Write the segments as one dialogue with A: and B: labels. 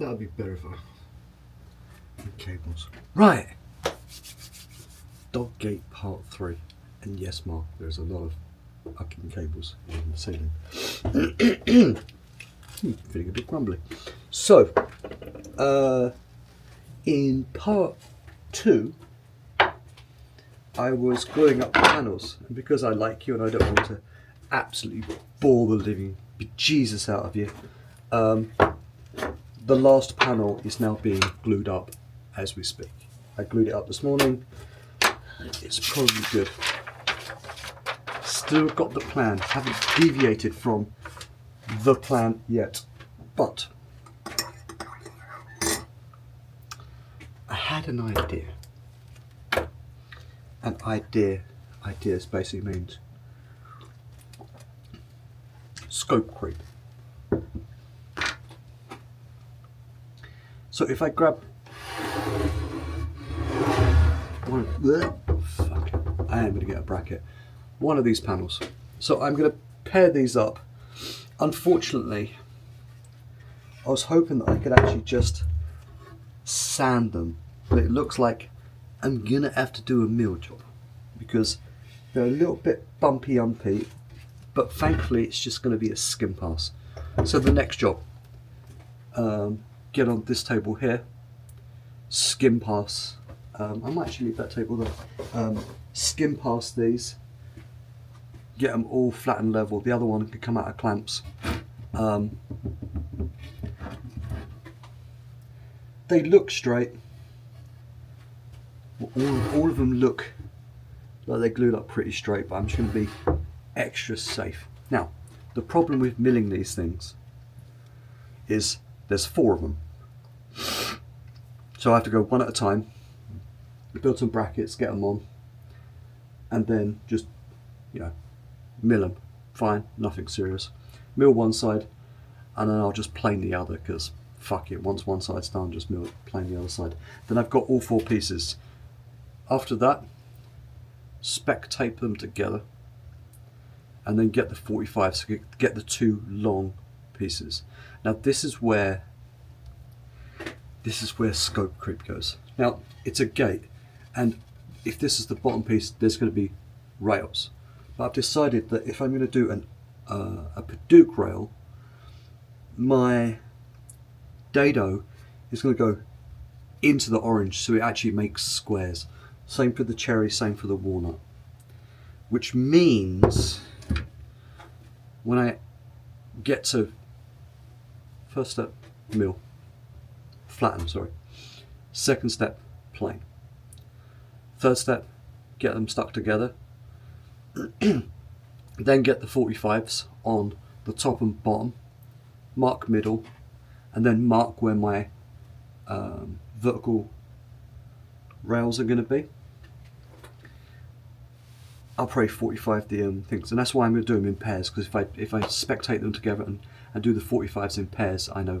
A: That would be better if I... cables.
B: Right. Dog gate part 3. And yes, Mark, there's a lot of fucking cables in the ceiling. Feeling a bit grumbly. So, in part 2, I was gluing up the panels, and because I like you and I don't want to absolutely bore the living bejesus out of you, the last panel is now being glued up as we speak. I glued it up this morning. It's probably good. Still got the plan. Haven't deviated from the plan yet, but I had an idea. An ideas basically means scope creep. So if I grab one, fuck, I am going to get a bracket. One of these panels. So I'm going to pair these up. Unfortunately, I was hoping that I could actually just sand them, but it looks like I'm going to have to do a mill job because they're a little bit bumpy, but thankfully it's just going to be a skim pass. So the next job, get on this table here, skim pass. I might actually leave that table there. Skim pass these, get them all flat and level. The other one could come out of clamps. They look straight. All of them look like they're glued up pretty straight, but I'm just going to be extra safe. Now, the problem with milling these things is there's 4 of them. So I have to go one at a time, build some brackets, get them on, and then just, mill them. Fine, nothing serious. Mill one side, and then I'll just plane the other, because fuck it, once one side's done, just plane the other side. Then I've got all 4 pieces. After that, spec tape them together, and then get the 45, so get the 2 long pieces. Now this is where scope creep goes. Now it's a gate, and if this is the bottom piece, there's going to be rails. But I've decided that if I'm going to do a Paduke rail, my dado is going to go into the orange, so it actually makes squares. Same for the cherry, same for the walnut. Which means when I get to first step, mill, flatten, sorry. Second step, plane. Third step, get them stuck together. Then get the 45s on the top and bottom, mark middle, and then mark where my vertical rails are going to be. I'll probably 45 the things, and that's why I'm going to do them in pairs, because if I spectate them together and do the 45s in pairs, I know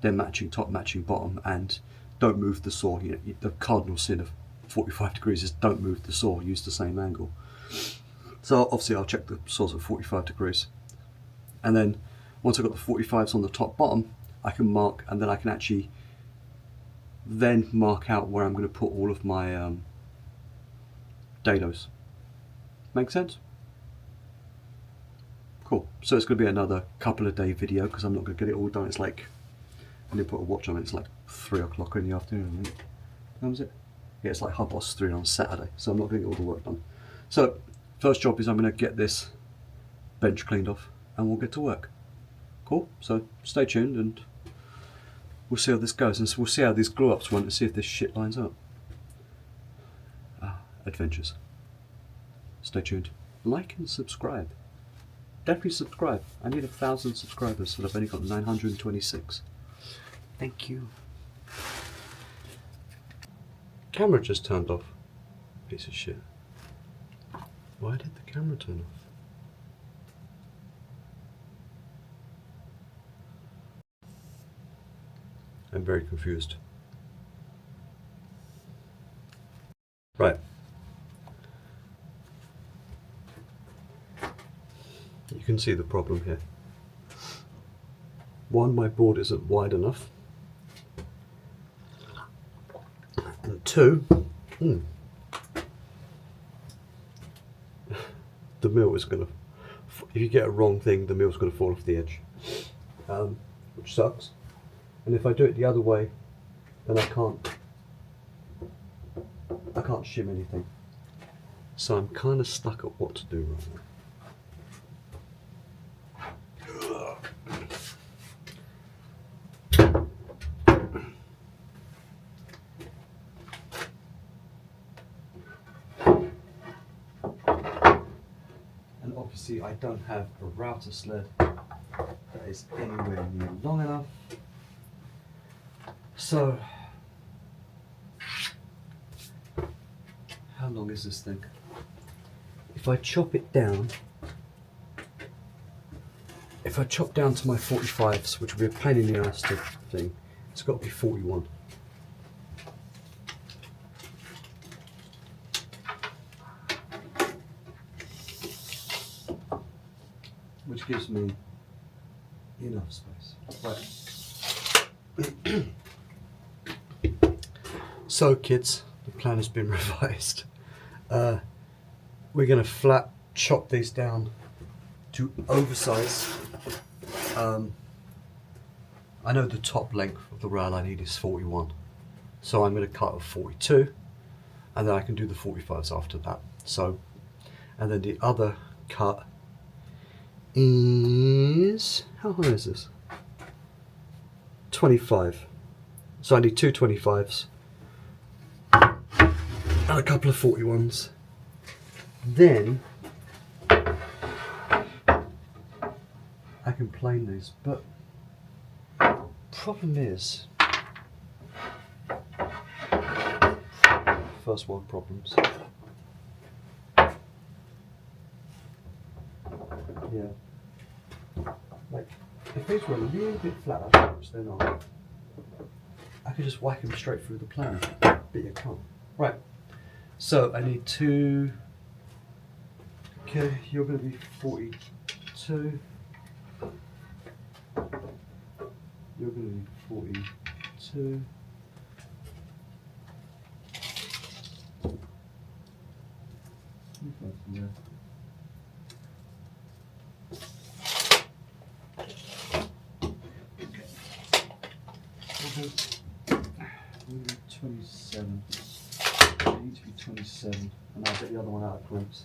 B: they're matching top, matching bottom, and don't move the saw. The cardinal sin of 45 degrees is don't move the saw, use the same angle. So obviously I'll check the saws at 45 degrees, and then once I've got the 45s on the top bottom, I can mark, and then I can actually then mark out where I'm going to put all of my dados. Make sense? Cool. So it's going to be another couple of day video, because I'm not going to get it all done. It's like, I didn't put a watch on it, it's like 3 o'clock in the afternoon. When was it? Yeah, it's like 3:30 on Saturday, so I'm not going to get all the work done. So first job is I'm going to get this bench cleaned off, and we'll get to work. Cool. So stay tuned, and we'll see how this goes, and we'll see how these glue ups went, and see if this shit lines up. Adventures. Stay tuned. Like and subscribe. Definitely subscribe. I need 1,000 subscribers, so I've only got 926. Thank you. Camera just turned off. Piece of shit. Why did the camera turn off? I'm very confused. Right. You can see the problem here. One, my board isn't wide enough. 2. The mill is going to, if you get a wrong thing, the mill's going to fall off the edge, which sucks. And if I do it the other way, then I can't shim anything. So I'm kind of stuck at what to do right now. Obviously, I don't have a router sled that is anywhere near long enough. So, how long is this thing? If I chop it down, if I chop down to my 45s, which will be a pain in the ass to thing, it's got to be 41. Which gives me enough space. Right. So kids, the plan has been revised. We're going to flat chop these down to oversize. I know the top length of the rail I need is 41. So I'm going to cut a 42 and then I can do the 45s after that. So, and then the other cut is, how high is this? 25. So I need 2 25s and a couple of 41s. Then I can plane these, but problem is, first world problems. Yeah. Like, if these were a little bit flatter, which they're not, I could just whack them straight through the plane, but you can't. Right, so I need 2, okay, you're going to be 42, you're going to be 42, yeah. Okay. 27. I need to be 27, and I'll get the other one out of clamps.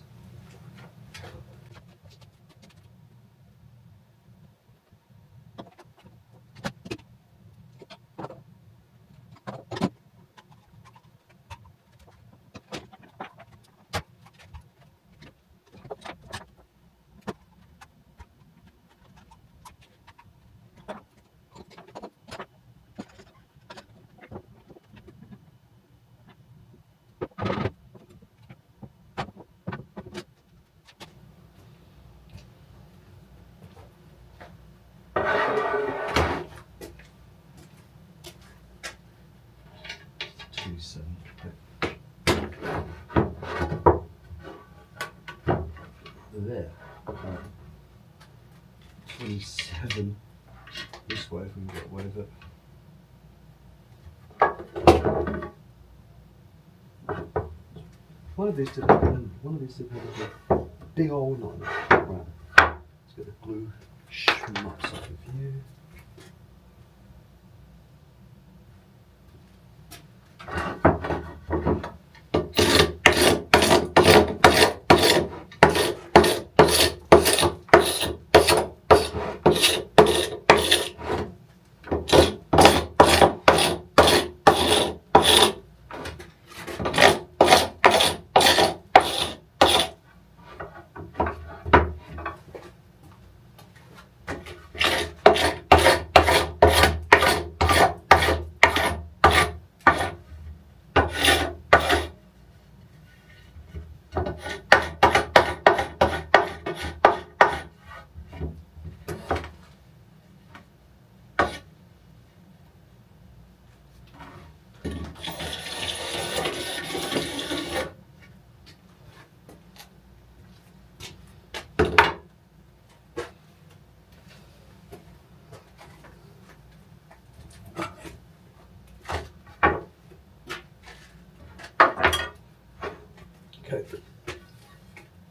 B: There. 27 this way if we can get away with it. One of these did have a big old knot. Right. Let's get the glue schmucks off of you. Okay,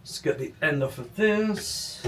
B: let's get the end off of this.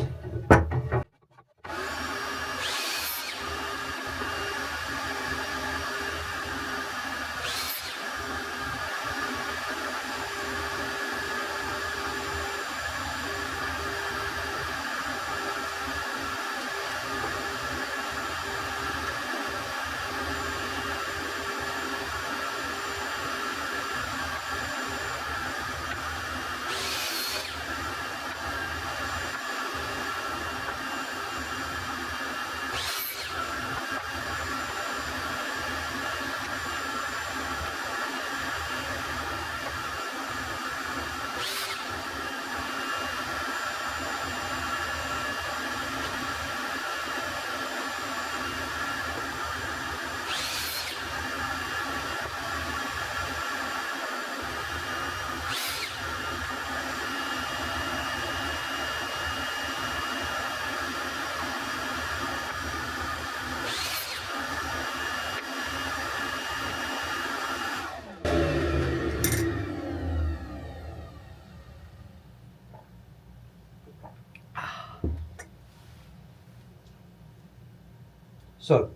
B: So,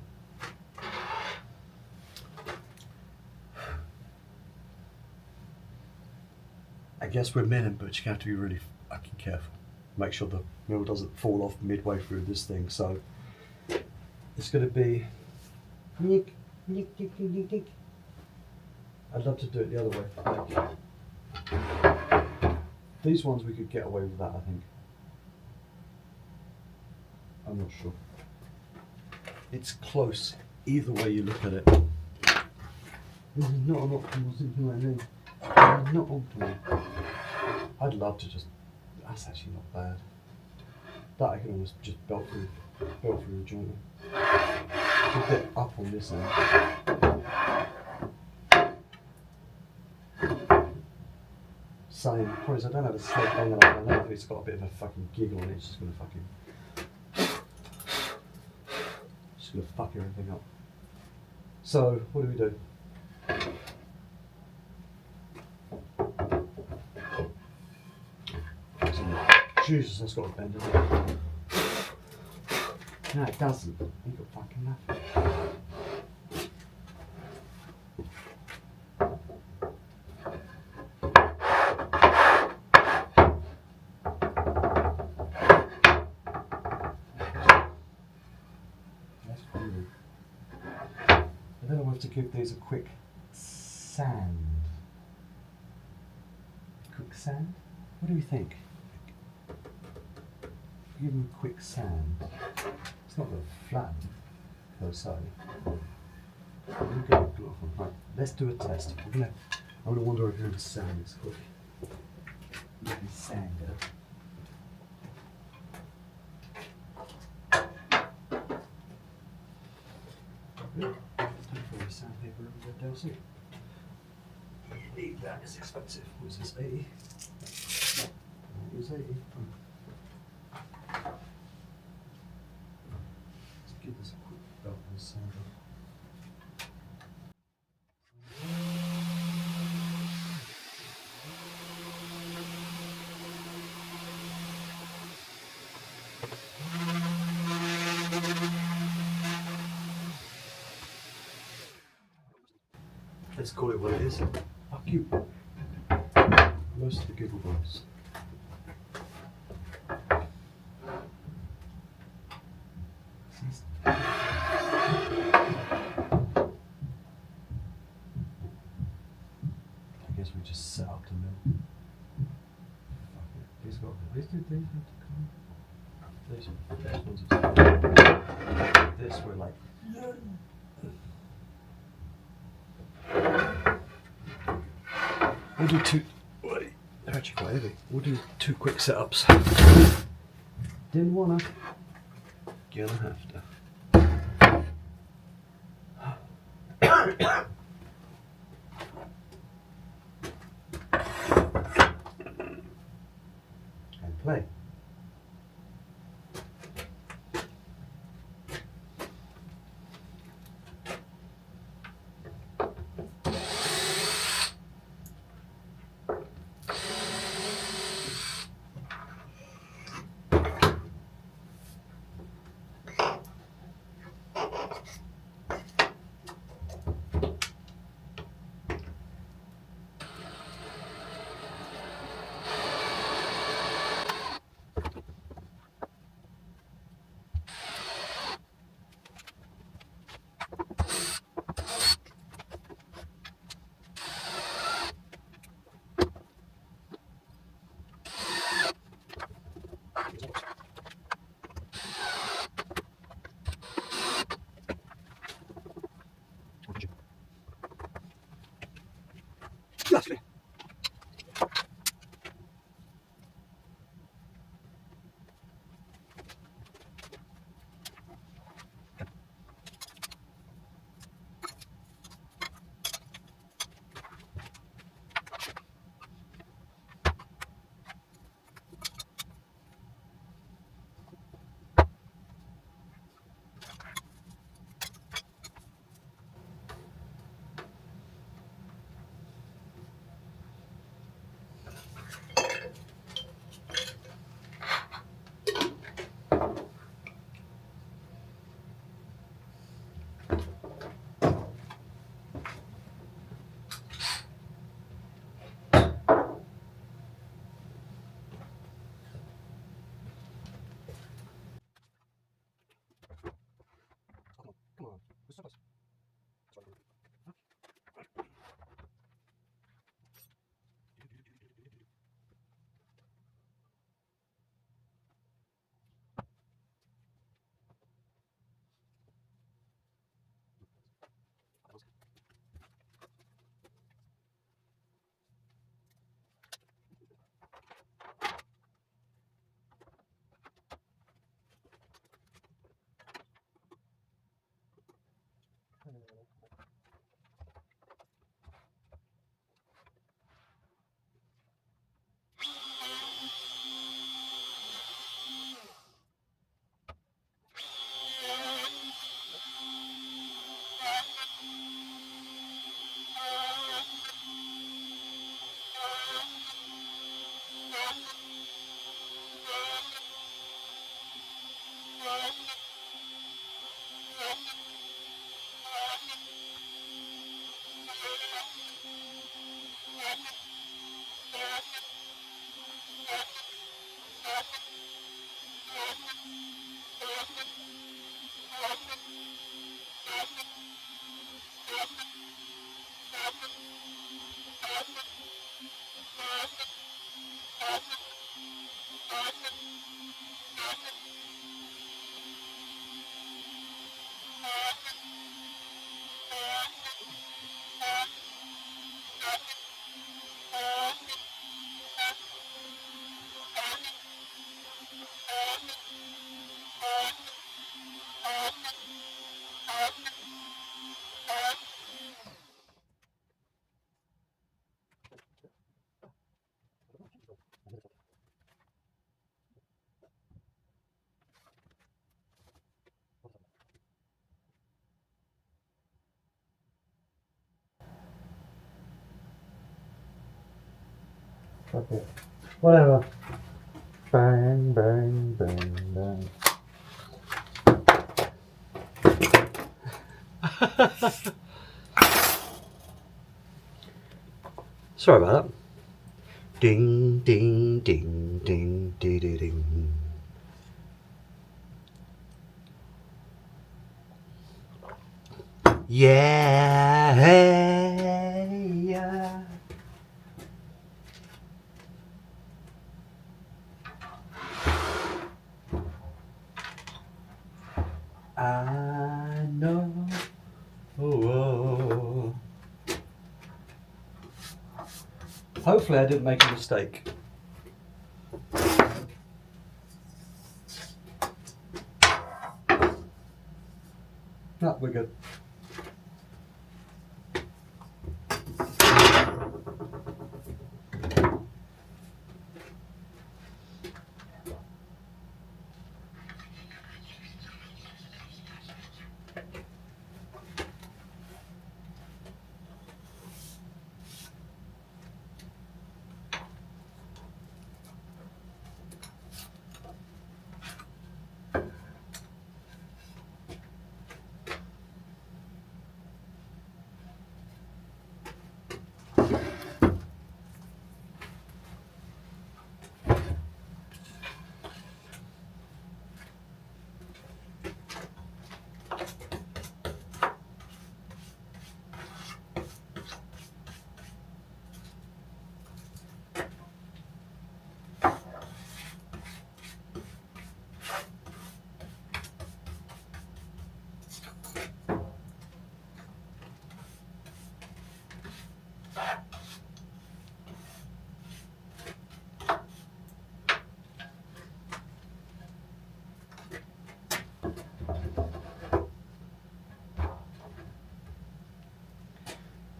B: I guess we're men, but you have to be really fucking careful. Make sure the mill doesn't fall off midway through this thing. So, it's going to be. I'd love to do it the other way. These ones we could get away with that, I think. I'm not sure. It's close, either way you look at it. This is not an optimal situation. Not optimal. I'd love to just. That's actually not bad. That I can almost just belt through the joint. A bit up on this end. Same. Probably I don't have a slate hanging up my neck, but it's got a bit of a fucking gig on it. It's just gonna fucking. Just gonna fuck everything up. So, what do we do? Jesus, that's got a bend in it. No, it doesn't. Ain't got fucking nothing. That's cool. And then I'll have to give these a quick sand. Quick sand? What do you think? Give them a quick sand. It's not going to flatten per se. Right, let's do a test. I'm gonna wonder if we're going to sand this quick. Maybe sander. Good. Time for the sandpaper over there, Delcy. That is expensive. What is this, 80? It is 80. Give this a quick belt and sander. Let's call it what it is. Fuck you. Most of the Google Voice. I guess we just set up the mill. Fuck it. These have to come. This we're like. We'll do two. Wait, they're actually quite heavy. We'll do two quick setups. Didn't wanna. Gonna have to. And play. Okay. Whatever. Bang, bang, bang, bang. Sorry about that. Ding, ding, ding, ding, ding, ding, ding. Yeah, yeah. I know. Oh. Hopefully I didn't make a mistake. No, we're good.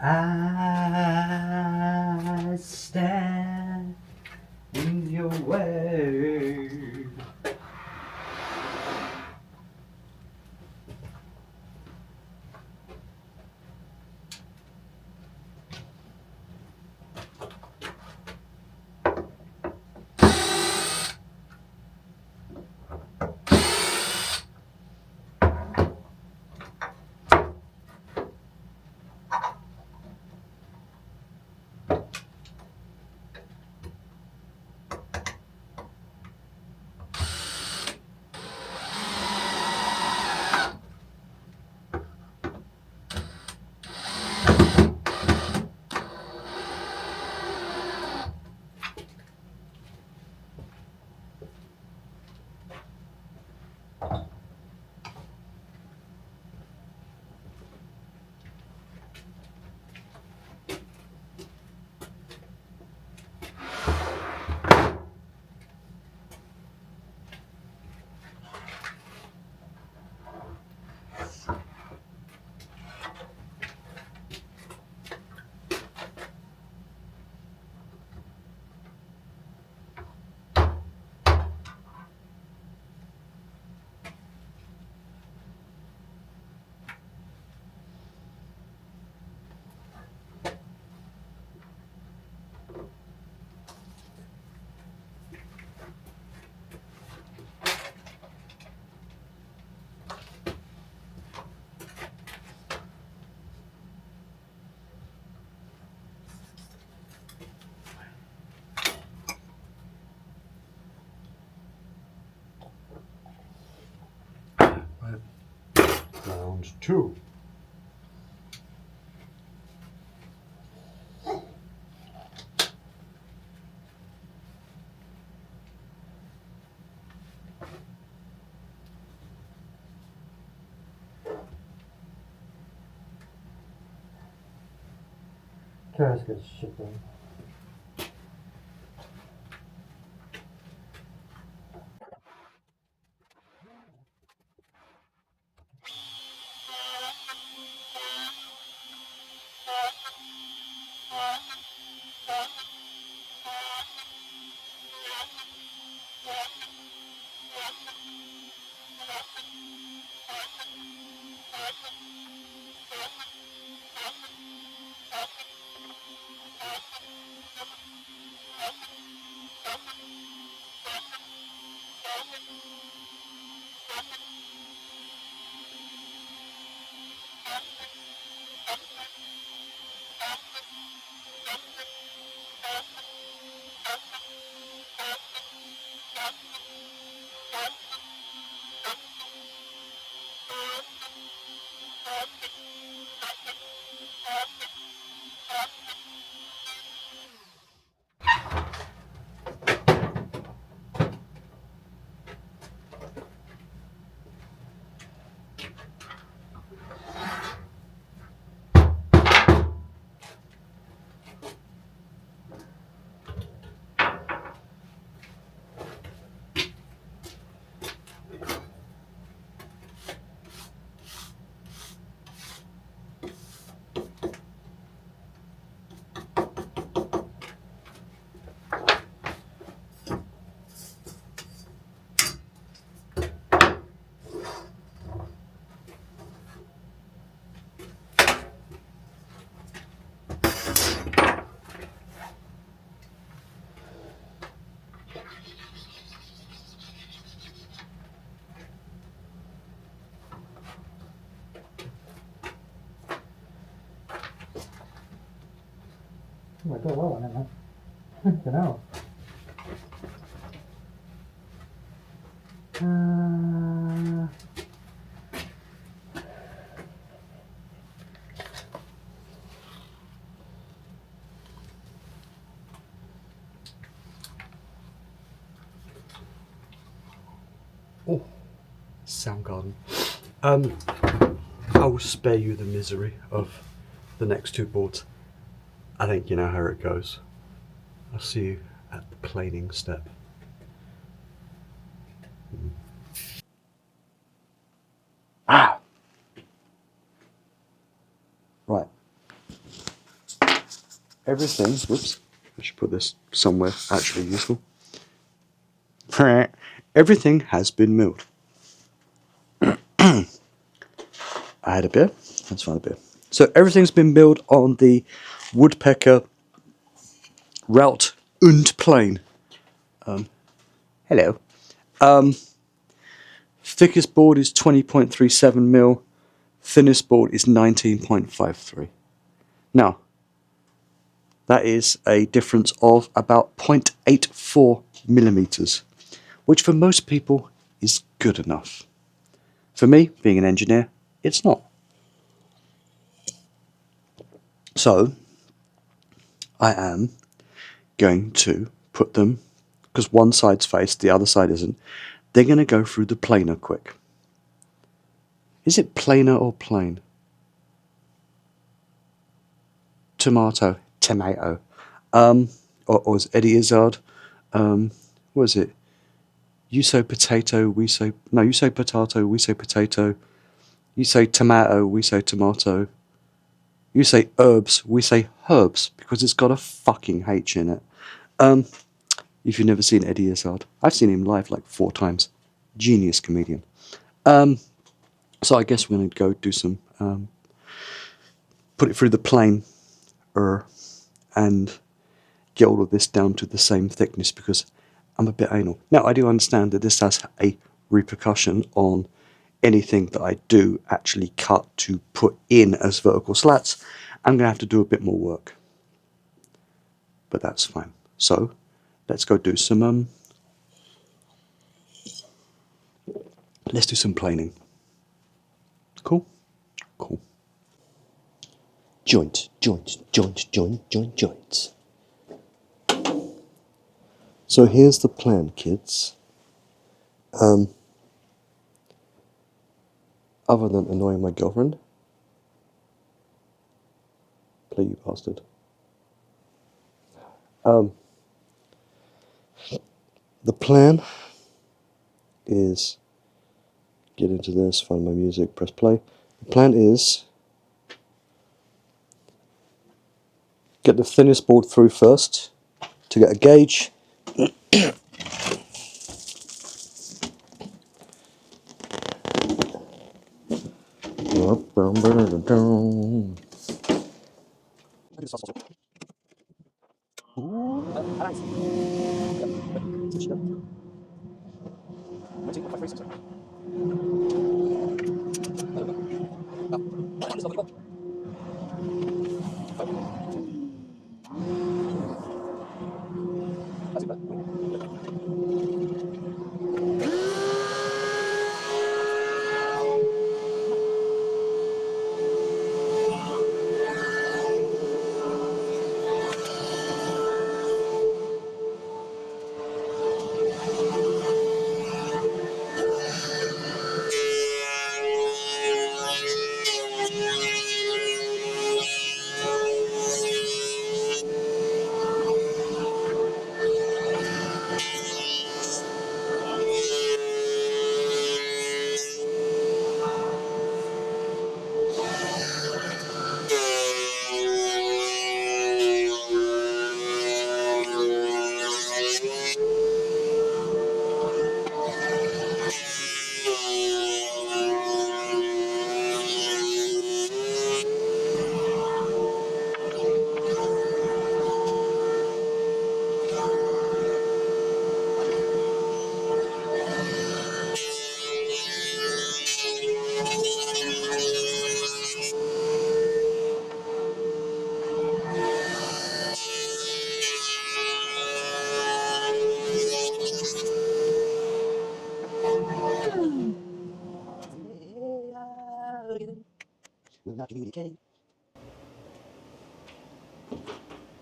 B: I stand in your way. Round 2.
A: Let's get shit done. Oh, I got well on it, man. Don't know.
B: Oh, Soundgarden. I will spare you the misery of the next 2 boards. I think you know how it goes. I'll see you at the planing step. Ah! Right. everything, whoops, I should put this somewhere actually useful. Everything has been milled. I had a beer, let's find a beer. So everything's been milled on the Woodpecker Rout-n-plane. Hello. Thickest board is 20.37 mil. Thinnest board is 19.53. Now, that is a difference of about 0.84 millimeters, which for most people is good enough. For me, being an engineer, it's not. So, I am going to put them, because one side's faced, the other side isn't, they're going to go through the planer quick. Is it planer or plane? Tomato. Or as Eddie Izzard, what was it? You say potato, we say... No, you say potato, we say potato. You say tomato, we say tomato. You say herbs, we say herbs, because it's got a fucking H in it. If you've never seen Eddie Izzard, I've seen him live like 4 times. Genius comedian. So I guess we're going to go do some... put it through the plane, and get all of this down to the same thickness, because I'm a bit anal. Now, I do understand that this has a repercussion on anything that I do actually cut to put in as vertical slats. I'm going to have to do a bit more work. But that's fine. So, let's go do some, let's do some planing. Cool? Cool. Joint. So here's the plan, kids. Other than annoying my girlfriend. Play, you bastard. The plan is... Get into this, find my music, press play. The plan is... Get the thinnest board through first to get a gauge.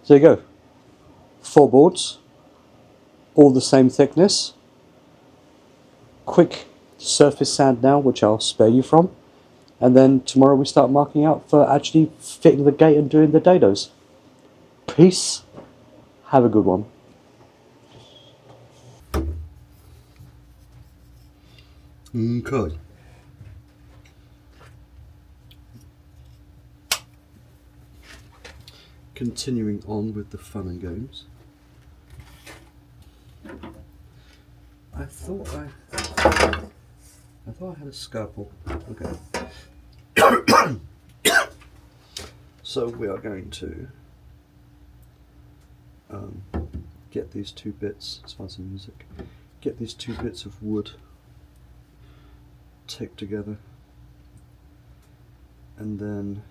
B: So there you go. 4 boards, all the same thickness. Quick surface sand now, which I'll spare you from. And then tomorrow we start marking out for actually fitting the gate and doing the dados. Peace. Have a good one. Okay. continuing on with the fun and games, I thought I had a scalpel. Okay. So we are going to get these two bits, let's find some music, get these two bits of wood taped together, and then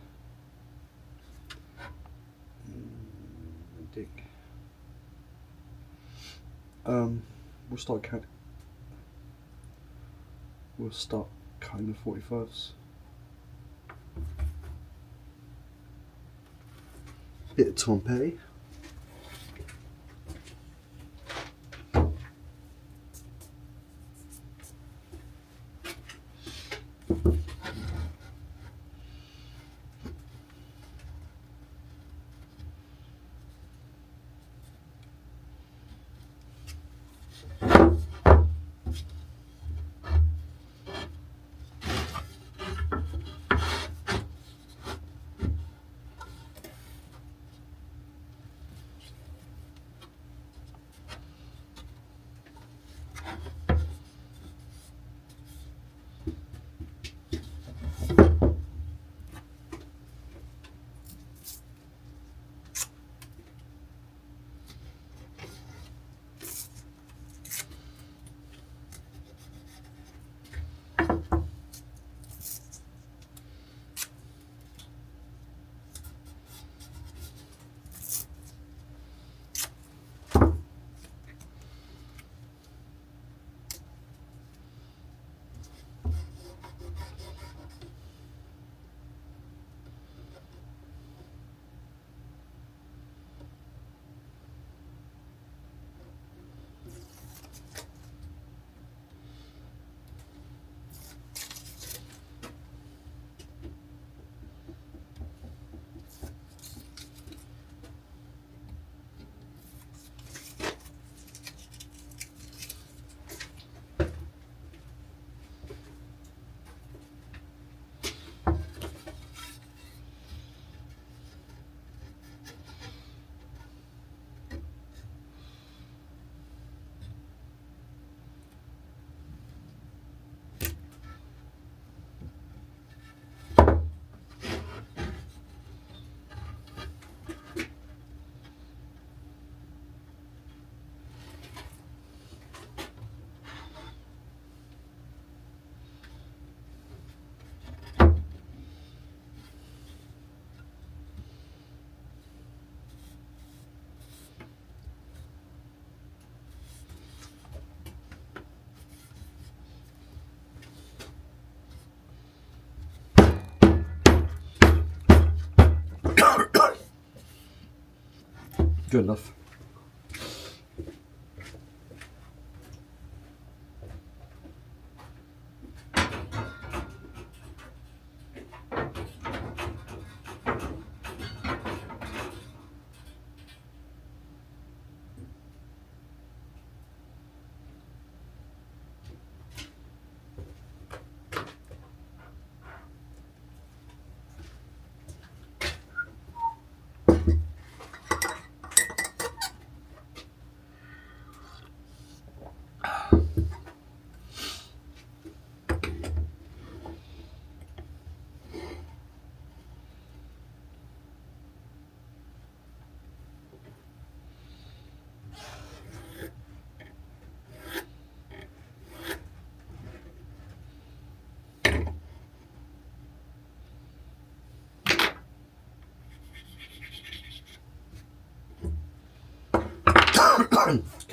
B: dig. We'll start cutting the 45s. Bit of tempeh. Good enough.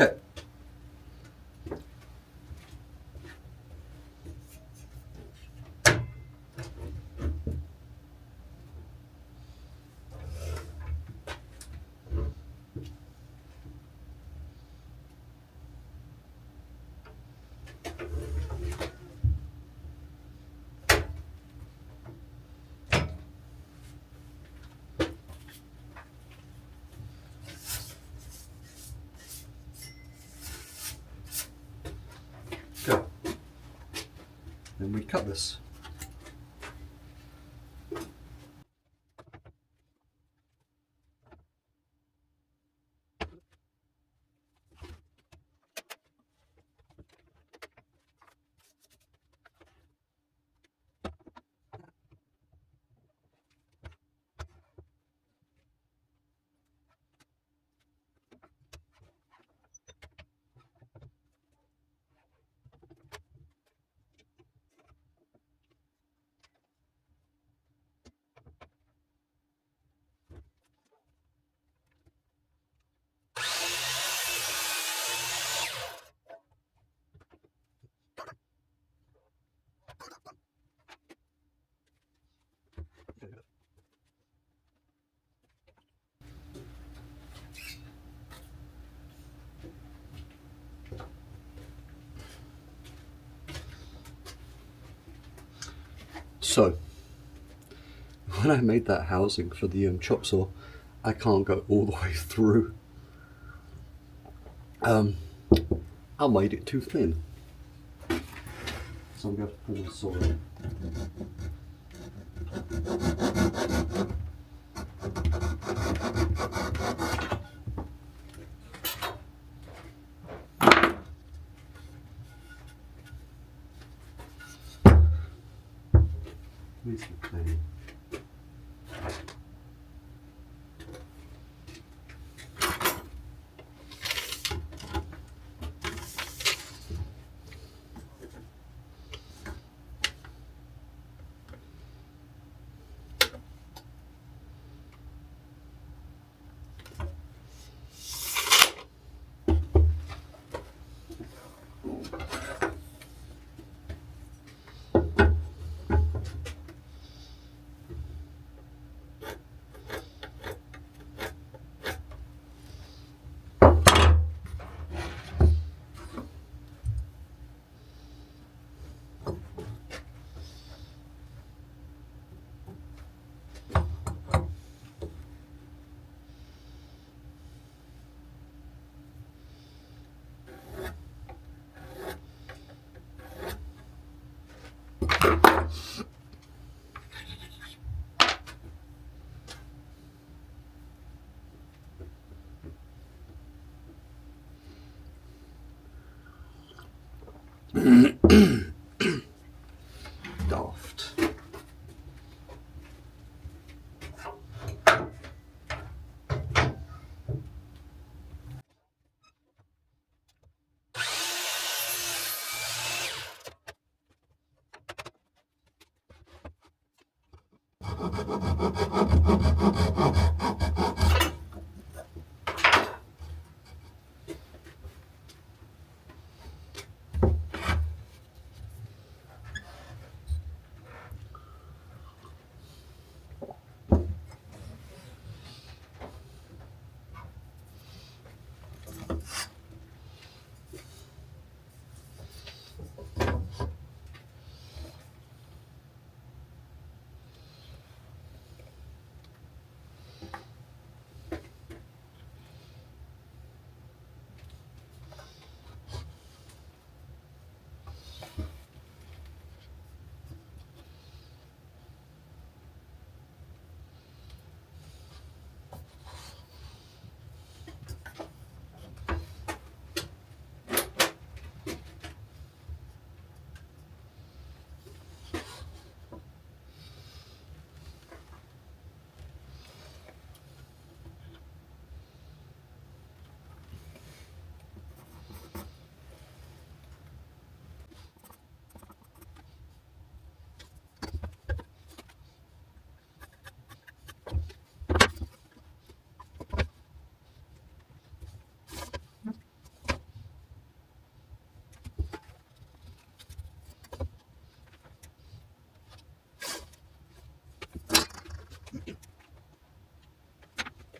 B: Okay. Go. Then we cut this. So, when I made that housing for the chop saw, I can't go all the way through. I made it too thin. So I'm going to pull the saw in. Where's the plane? Daft.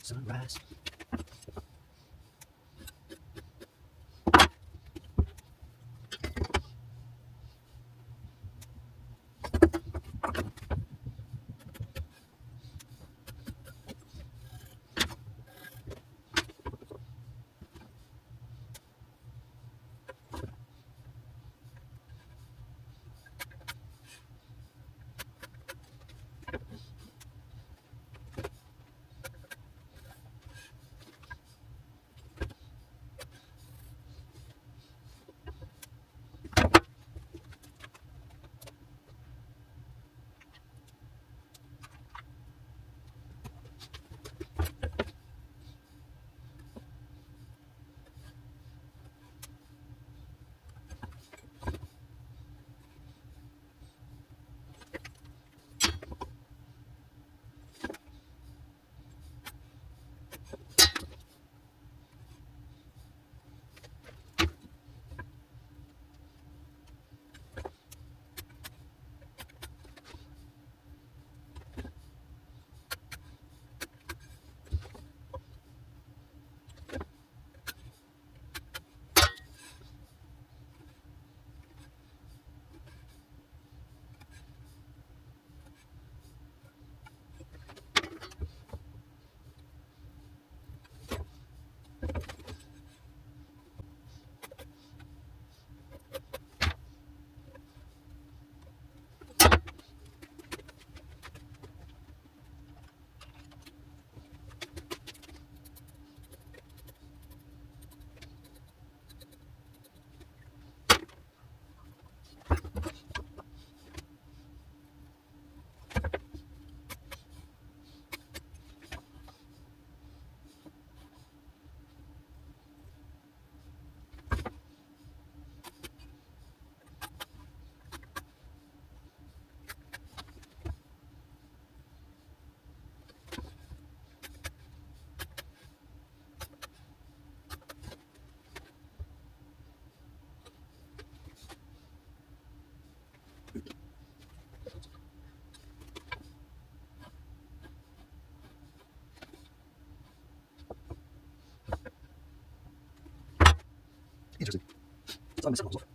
B: Sunrise. Interesting. So I'm off.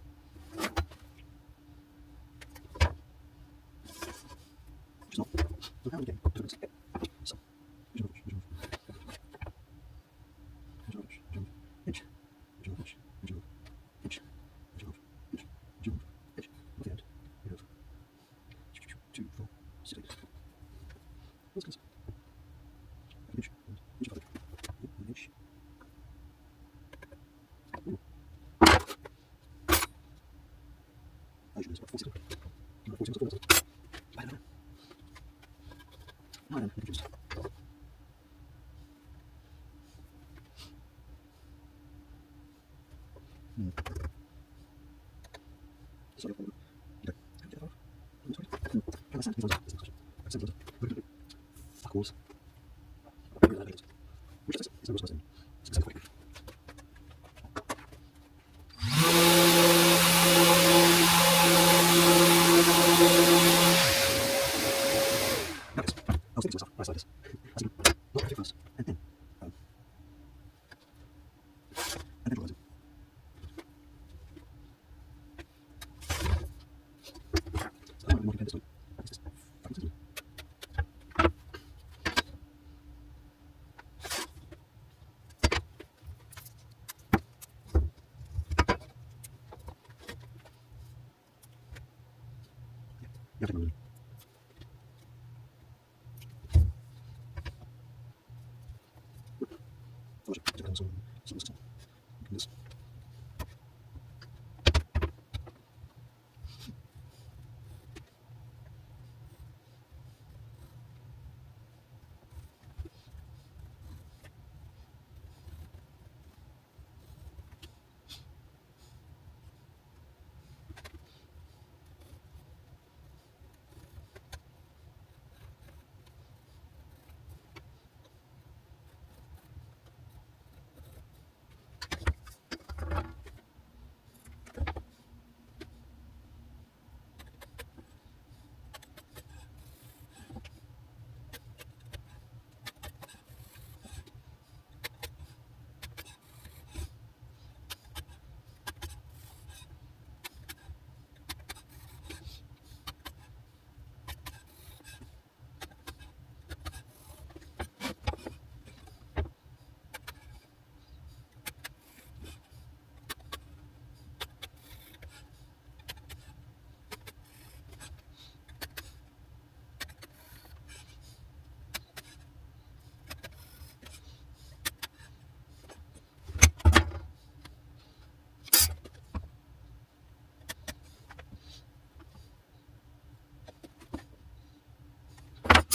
B: Which is not. So how are we getting to this? So, inch, at the end, we have 2, 4, 6. Let's go. An inch, and inch of an inch. I usually use about 40. About 40 or so. I don't know. No, I'm confused. Sorry, okay. Can get it off? I'm sorry. Can I send these on? I've sent those. Fuck alls. Which is no response in. It's exactly quick. Now this. I was thinking to myself, right side this. As in, not everything first, and then drawing it. So I don't know what this one. What is this? Fucking scissors. Yeah, I think I'm going to. Some stuff. This.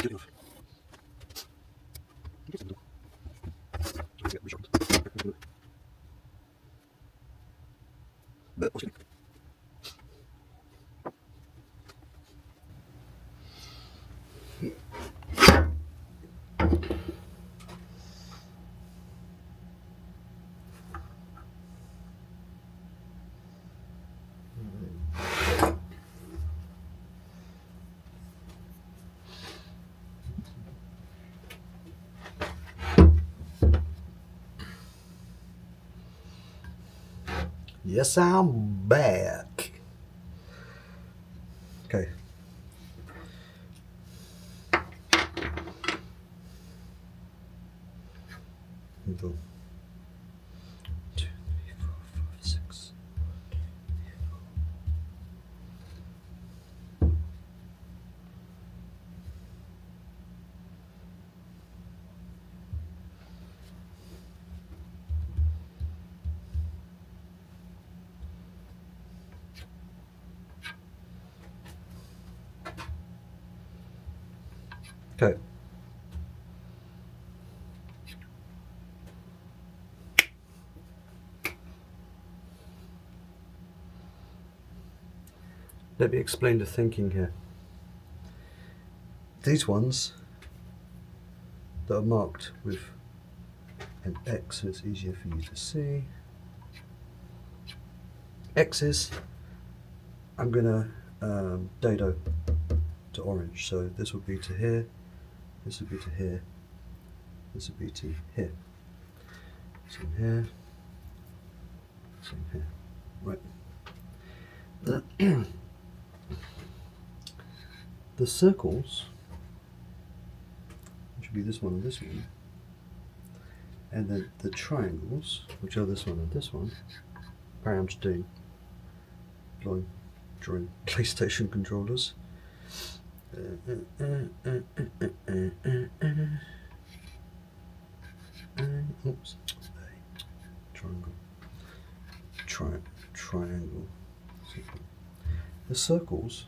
B: Get it off. Let's get resharpened. But what's it?
C: Yes, I'm back.
B: Okay.
C: Go.
B: 2, 3, 4, 5, 6. Okay. Let me explain the thinking here. These ones that are marked with an X, so it's easier for you to see. X's, I'm gonna dado to orange, so this would be to here, this would be to here, this would be to here. So here, same here. Right. The circles, which would be this one and this one, and then the triangles, which are this one and this one. Apparently I'm just drawing PlayStation controllers. Oops. Triangle. The circles.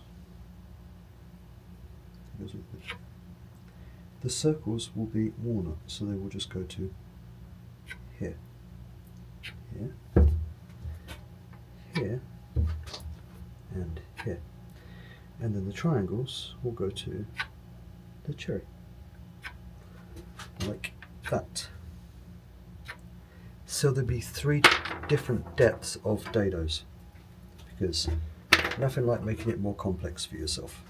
B: The circles will be walnut, so they will just go to here, here, here, and here. And then the triangles will go to the cherry, like that. So there'll be 3 different depths of dados, because nothing like making it more complex for yourself.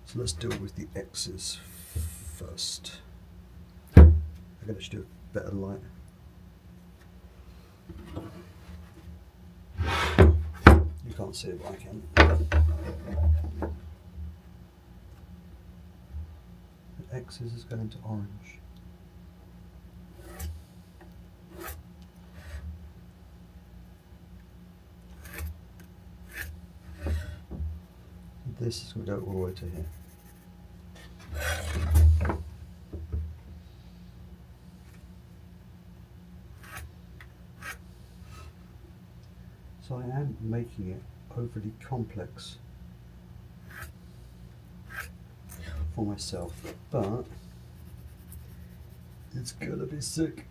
B: So let's deal with the X's first. I'm going to do a better light. You can't see it, but I can. The X's is going to orange. This is going to go all the way to here. So I am making it overly complex for myself, but it's gonna be sick.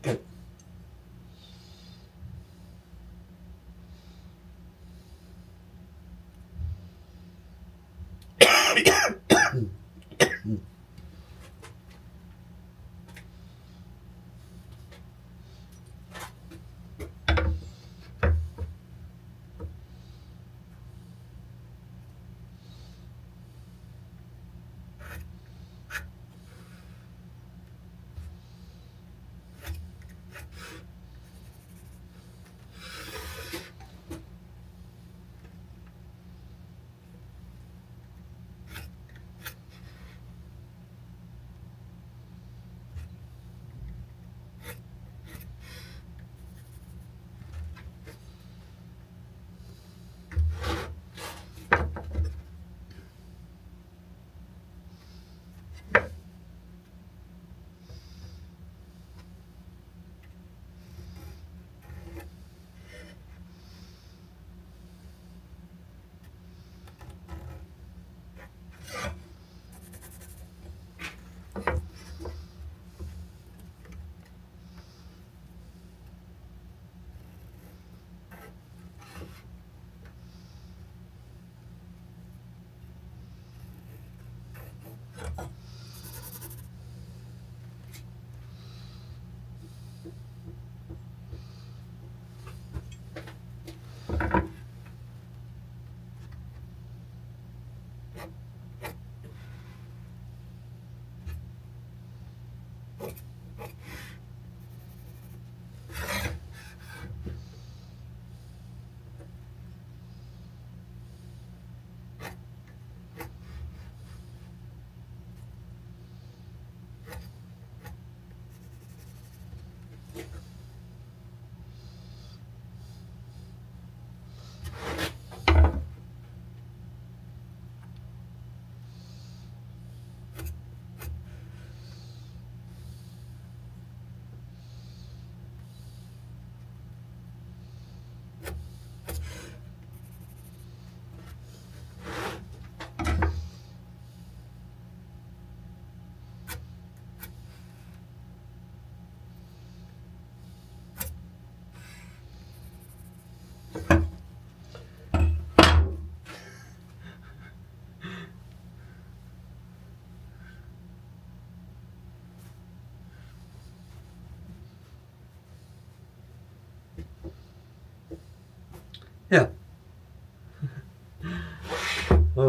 B: Okay.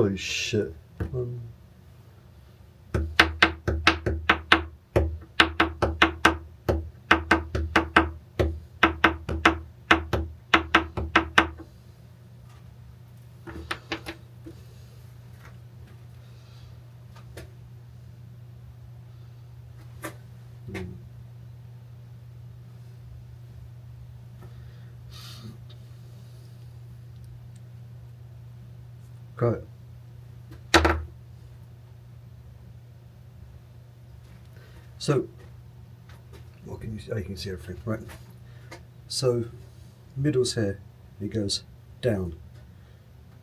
C: Holy shit. Got it. So, what can you see? Oh, you can see everything, right? So, middle's here, it goes down,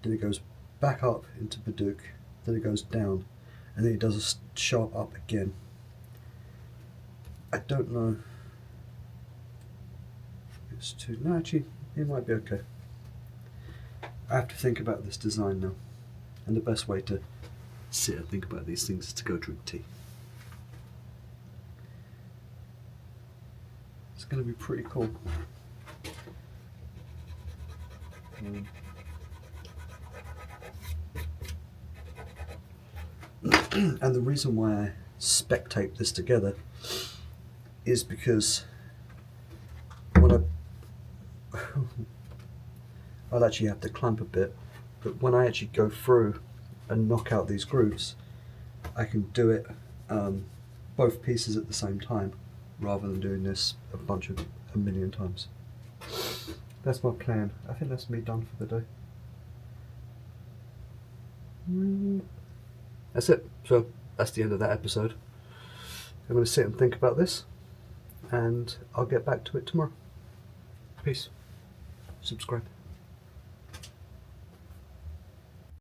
C: then it goes back up into Baduk, then it goes down, and then it does a sharp up again. I don't know. It's too. No, actually, it might be okay. I have to think about this design now, and the best way to sit and think about these things is to go drink tea. It's going to be pretty cool. And the reason why I spec tape this together is because when I'll actually have to clamp a bit, but when I actually go through and knock out these grooves, I can do it both pieces at the same time rather than doing this a million times. That's my plan. I think that's me done for the day. That's it. So that's the end of that episode. I'm going to sit and think about this, and I'll get back to it tomorrow. Peace. Subscribe.